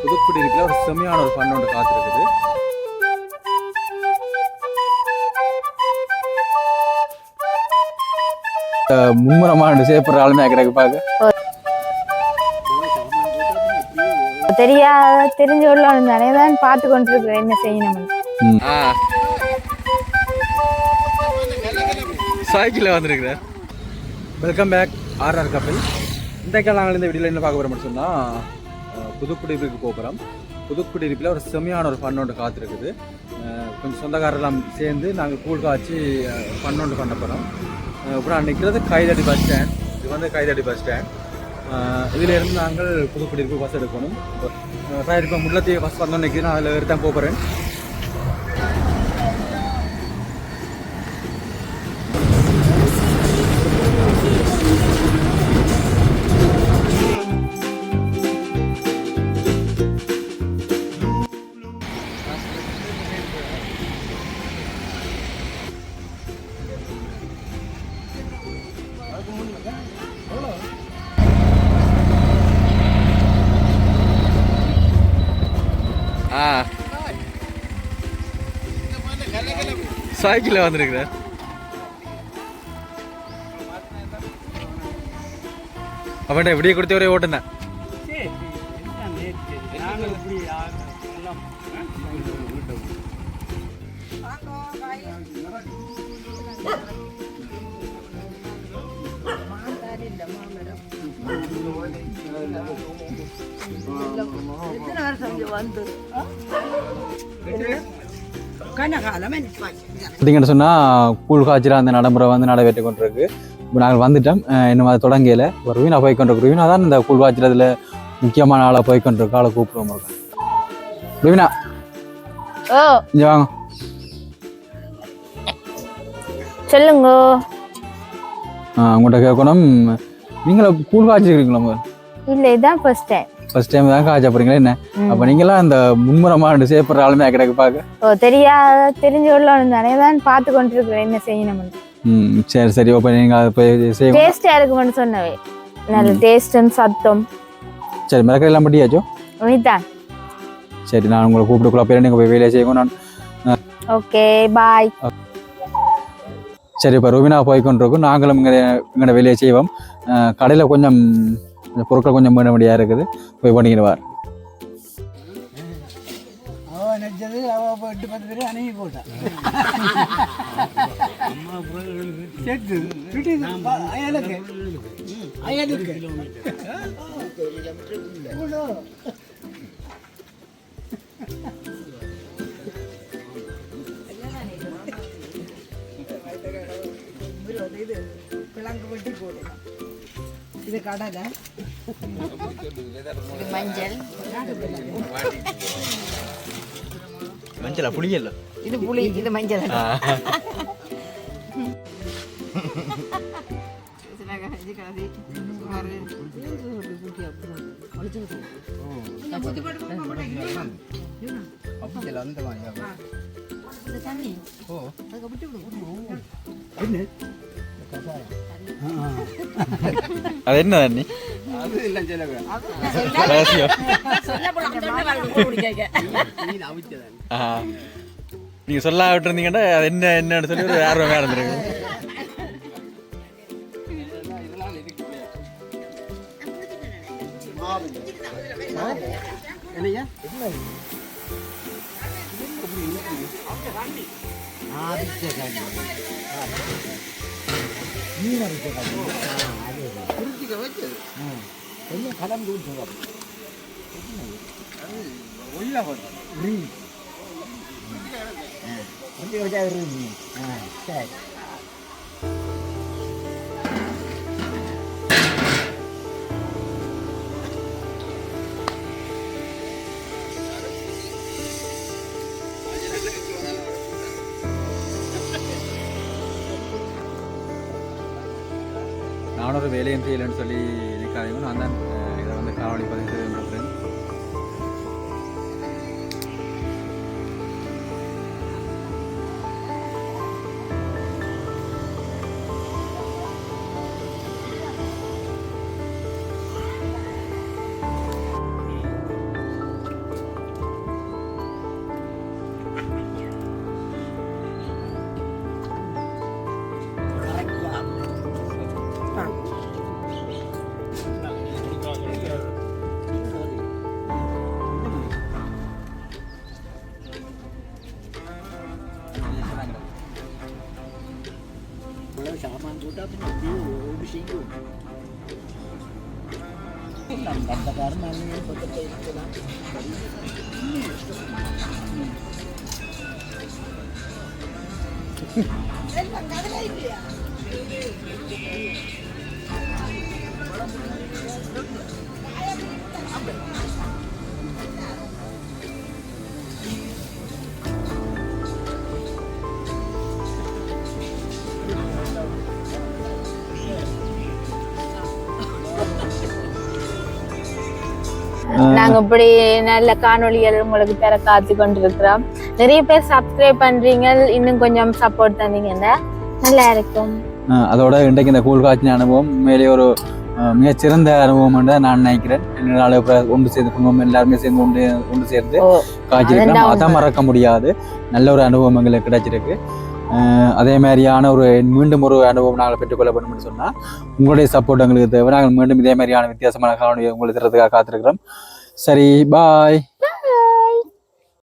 புதுக்குடியிருப்பில் ஒரு செம்மையான ஒரு ஃபன் ஒன்று காத்திருக்குது. மும்முரமான சேப்பர் ஆளுமே கிடக்கு பார்க்க தெரிஞ்ச உள்ள நிறைய தான் பார்த்து கொண்டிருக்கிறேன் என்ன செய்யணும். சைக்கிளில் வந்திருக்கிறேன். வெல்கம் பேக் ஆர்ஆர் கப்பல். இன்றைக்கு நாங்கள் இந்த வீடியோவில் என்ன பார்க்க போகிறோம்னு சொன்னால் புதுக்குடியிருப்புக்கு போகிறோம். புதுக்குடியிருப்பில் ஒரு செம்மையான ஒரு ஃபன் ஒன்று காத்திருக்குது. கொஞ்சம் சொந்தக்காரெல்லாம் சேர்ந்து நாங்கள் கூழ் காய்ச்சி ஃபன் ஒன்று பண்ண போகிறோம். அப்புறம் நிற்கிறது கைதடி பஸ் ஸ்டாண்ட். இது வந்து கைதடி பஸ் ஸ்டாண்ட். இதிலிருந்து நாங்கள் புதுக்குடியிருப்பு பஸ் எடுக்கணும். இப்போ முள்ளத்தீவு பஸ் வந்தோன்னு நிற்கிது. நான் அதில் எடுத்தான் போகிறேன். சைக்கிளில் வந்திருக்கிறேன். அவன்கிட்ட எப்படியே கொடுத்து ஒரே ஓட்டுந்தேன். பார்த்தீங்கன்னு சொன்னால் கூழ் காய்ச்சல் அந்த நடைமுறை வந்து நடைபெற்று கொண்டிருக்கு. இப்போ நாங்கள் வந்துட்டோம். இன்னும் அதை தொடங்கையில் ஒரு ரூவினா போய் கொண்டிருக்கு. ரூவினா தான் இந்த கூழ் காய்ச்சல் முக்கியமான ஆளாக போய் கொண்டிருக்கு. ஆளை கூப்பிடுவோம் இருக்கேன். ரூவினா இங்கே வாங்க. சொல்லுங்க. உங்கள்கிட்ட கேட்கணும், நீங்கள கூழ் காய்ச்சிருக்கீங்களா? இல்லை, இதுதான் ஃபர்ஸ்ட் டைம் தான் காய்ச்ச போறீங்களா என்ன? அப்ப நீங்களாம் அந்த மும்முரமான சேப்பர் ஆளுமே கிடக்கு பார்க்க தெரிஞ்ச உள்ள நிறைய தான் பார்த்து கொண்டிருக்கிறேன் என்ன செய்யணும். சரி சரி. அப்ப நீங்க அதை போய் செய்ய டேஸ்டா இருக்கும்னு சொன்னவே நல்ல டேஸ்டும் சத்தம். சரி, மிளகாய் எல்லாம் பண்ணியாச்சோ? உனிதான். சரி, நான் உங்களை கூப்பிட்டுக்குள்ள பேர் நீங்க போய் வேலையை செய்யணும். நான் ஓகே பாய். சரி, இப்போ ரூபினா போய் கொண்டிருக்கோம். நாங்களும் இங்கே வேலையை செய்வோம். கடையில் கொஞ்சம் பொருட்கள் கொஞ்சம் பண்ண முடியா இருக்குது. போய் பண்ணிக்கிடுவார். இது கடலை, இது மஞ்சள், மஞ்சளா புளியல்ல? இது புளி, இது மஞ்சள். அது என்ன தண்ணி? நீங்க சொல்ல விட்டு இருந்தீங்கன்னா அது என்ன என்னன்னு சொல்லி ஒரு ஆர்வம் இருந்திருக்கு. நானும் ஒரு வேலையும் செய்யலைன்னு சொல்லி நிற்காதீங்க. நான் தான் இதை வந்து காவலி பதிவு செய்கிறேன். நாங்க இப்படி நல்ல காணொளிகள் உங்களுக்கு தர காத்து கொண்டிருக்கிறோம். நிறைய பேர் சப்ஸ்கிரைப் பண்றீங்க, இன்னும் கொஞ்சம் சப்போர்ட் தந்தீங்கன்னா நல்லா இருக்கும். அதோட இன்றைக்கு இந்த கூழ் காய்ச்சின அனுபவம் மேலே ஒரு மிகச்சிறந்த அனுபவம் என்று நான் நினைக்கிறேன். என்னால் ஒன்று சேர்ந்து குடும்பம் எல்லாருமே சேர்ந்து ஒன்று சேர்ந்து காய்ச்சிருக்கிறோம். அதான் மறக்க முடியாது. நல்ல ஒரு அனுபவம் எங்களுக்கு கிடைச்சிருக்கு. அதே மாதிரியான மீண்டும் ஒரு அனுபவம் நாங்கள் பெற்றுக்கொள்ள வேண்டும்னு சொன்னால் உங்களுடைய சப்போர்ட் எங்களுக்கு தேவை. நாங்கள் மீண்டும் இதே மாதிரியான வித்தியாசமான காணொலியை உங்களுக்கு தரதுக்காக காத்திருக்கிறோம். சரி, பாய்.